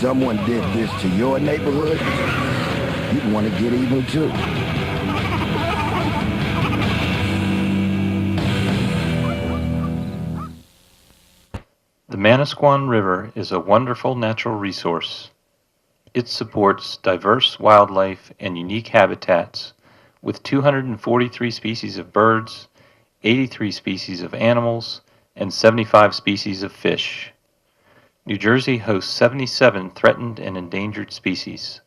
someone did this to your neighborhood, you'd want to get even too. The Manasquan River is a wonderful natural resource. It supports diverse wildlife and unique habitats with 243 species of birds, 83 species of animals, and 75 species of fish. New Jersey hosts 77 threatened and endangered species.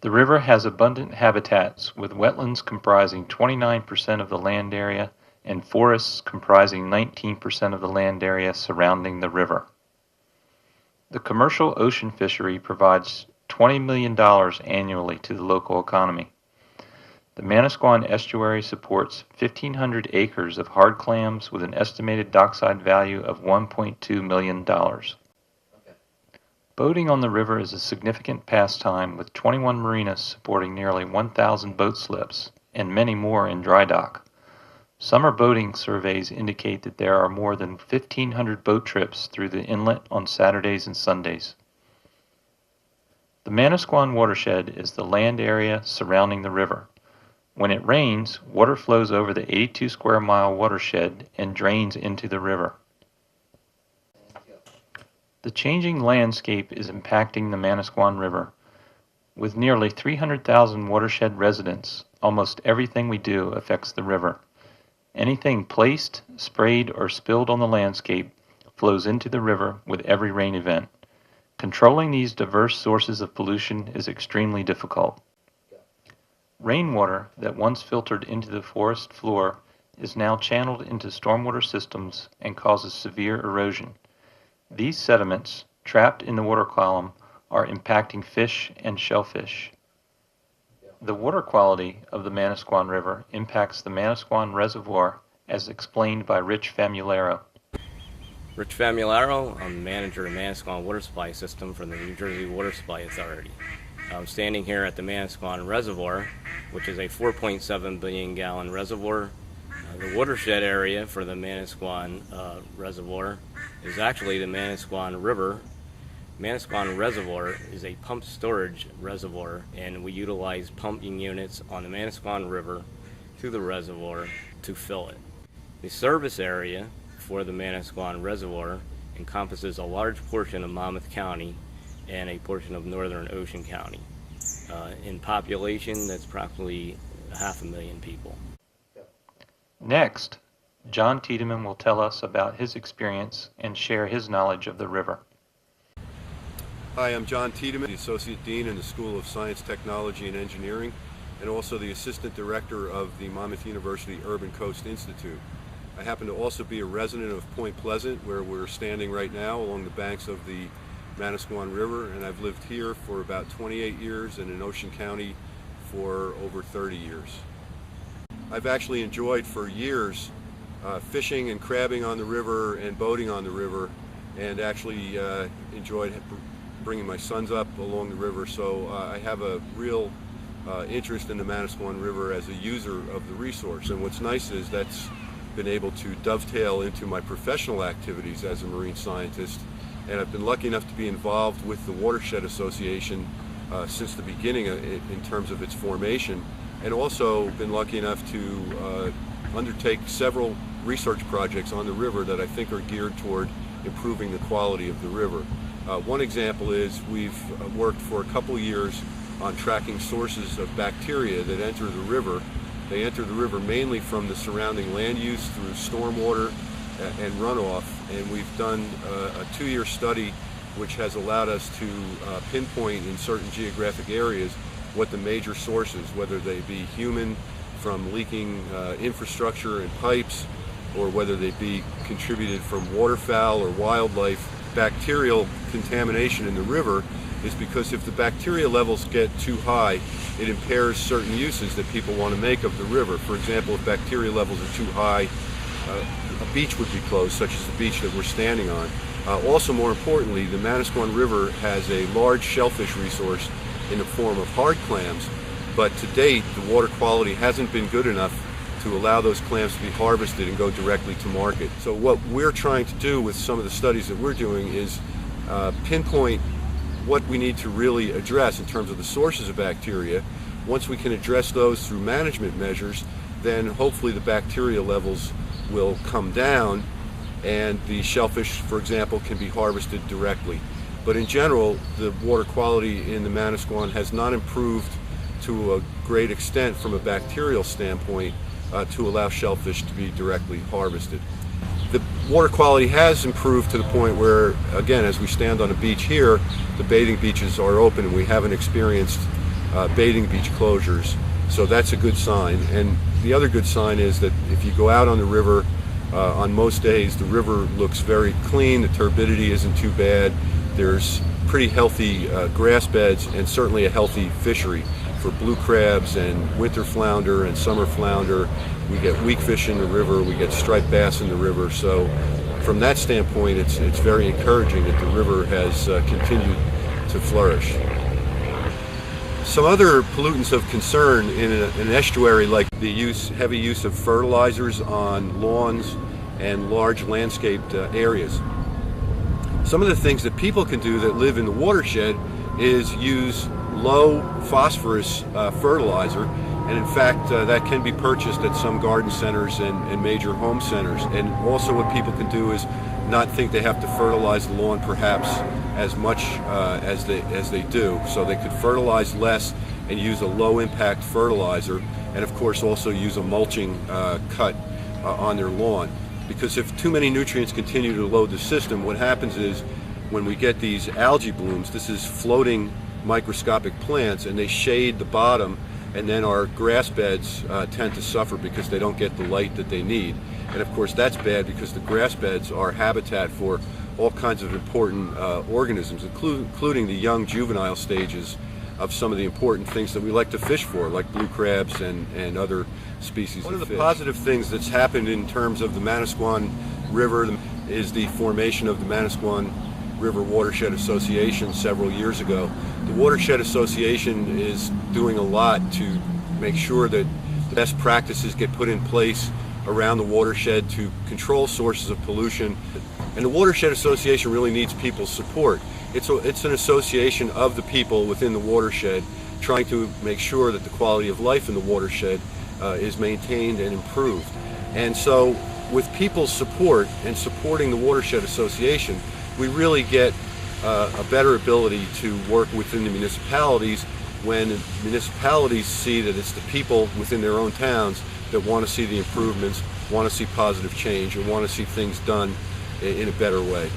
The river has abundant habitats with wetlands comprising 29% of the land area and forests comprising 19% of the land area surrounding the river. The commercial ocean fishery provides $20 million annually to the local economy. The Manasquan estuary supports 1,500 acres of hard clams with an estimated dockside value of $1.2 million. Boating on the river is a significant pastime with 21 marinas supporting nearly 1,000 boat slips and many more in dry dock. Summer boating surveys indicate that there are more than 1,500 boat trips through the inlet on Saturdays and Sundays. The Manasquan watershed is the land area surrounding the river. When it rains, water flows over the 82 square mile watershed and drains into the river. The changing landscape is impacting the Manasquan River. With nearly 300,000 watershed residents, almost everything we do affects the river. Anything placed, sprayed, or spilled on the landscape flows into the river with every rain event. Controlling these diverse sources of pollution is extremely difficult. Rainwater that once filtered into the forest floor is now channeled into stormwater systems and causes severe erosion. These sediments, trapped in the water column, are impacting fish and shellfish. The water quality of the Manasquan River impacts the Manasquan Reservoir as explained by Rich Famularo. Rich Famularo, I'm manager of Manasquan Water Supply System for the New Jersey Water Supply Authority. I'm standing here at the Manasquan Reservoir, which is a 4.7 billion gallon reservoir. The watershed area for the Manasquan Reservoir is actually the Manasquan River. Manasquan Reservoir is a pump storage reservoir, and we utilize pumping units on the Manasquan River to the reservoir to fill it. The service area for the Manasquan Reservoir encompasses a large portion of Monmouth County and a portion of northern Ocean County. In population, that's approximately 500,000 people. Next, John Tiedemann will tell us about his experience and share his knowledge of the river. Hi, I'm John Tiedemann, the Associate Dean in the School of Science, Technology, and Engineering, and also the Assistant Director of the Monmouth University Urban Coast Institute. I happen to also be a resident of Point Pleasant, where we're standing right now along the banks of the Manasquan River, and I've lived here for about 28 years and in Ocean County for over 30 years. I've actually enjoyed for years fishing and crabbing on the river and boating on the river, and actually enjoyed bringing my sons up along the river, so I have a real interest in the Manasquan River as a user of the resource. And what's nice is that's been able to dovetail into my professional activities as a marine scientist, and I've been lucky enough to be involved with the Watershed Association since the beginning in terms of its formation, and also been lucky enough to undertake several research projects on the river that I think are geared toward improving the quality of the river. One example is we've worked for a couple years on tracking sources of bacteria that enter the river. They enter the river mainly from the surrounding land use through stormwater and runoff, and we've done a 2-year study which has allowed us to pinpoint in certain geographic areas what the major sources, whether they be human from leaking infrastructure and pipes, or whether they be contributed from waterfowl or wildlife. Bacterial contamination in the river is because if the bacteria levels get too high, it impairs certain uses that people want to make of the river. For example, if bacteria levels are too high, a beach would be closed, such as the beach that we're standing on. Also, more importantly, the Manasquan River has a large shellfish resource in the form of hard clams, but to date, the water quality hasn't been good enough to allow those clams to be harvested and go directly to market. So what we're trying to do with some of the studies that we're doing is pinpoint what we need to really address in terms of the sources of bacteria. Once we can address those through management measures, then hopefully the bacteria levels will come down and the shellfish, for example, can be harvested directly. But in general, the water quality in the Manasquan has not improved to a great extent from a bacterial standpoint to allow shellfish to be directly harvested. The water quality has improved to the point where, again, as we stand on a beach here, the bathing beaches are open and we haven't experienced bathing beach closures. So that's a good sign. And the other good sign is that if you go out on the river, on most days the river looks very clean, the turbidity isn't too bad, there's pretty healthy grass beds and certainly a healthy fishery for blue crabs and winter flounder and summer flounder. We get weak fish in the river, we get striped bass in the river. So from that standpoint, it's very encouraging that the river has continued to flourish. Some other pollutants of concern in an estuary, like the heavy use of fertilizers on lawns and large landscaped areas. Some of the things that people can do that live in the watershed is use low phosphorus fertilizer, and in fact that can be purchased at some garden centers and major home centers. And also what people can do is not think they have to fertilize the lawn perhaps as much as they do. So they could fertilize less and use a low impact fertilizer, and of course also use a mulching cut on their lawn. Because if too many nutrients continue to load the system, what happens is when we get these algae blooms, this is floating microscopic plants, and they shade the bottom, and then our grass beds tend to suffer because they don't get the light that they need. And of course that's bad because the grass beds are habitat for all kinds of important organisms, including the young juvenile stages of some of the important things that we like to fish for, like blue crabs and other species of fish. One of the positive things that's happened in terms of the Manasquan River is the formation of the Manasquan River Watershed Association several years ago. The Watershed Association is doing a lot to make sure that best practices get put in place around the watershed to control sources of pollution. And the Watershed Association really needs people's support. It's an association of the people within the watershed trying to make sure that the quality of life in the watershed is maintained and improved. And so with people's support and supporting the Watershed Association, we really get a better ability to work within the municipalities when municipalities see that it's the people within their own towns that want to see the improvements, want to see positive change, and want to see things done in a better way.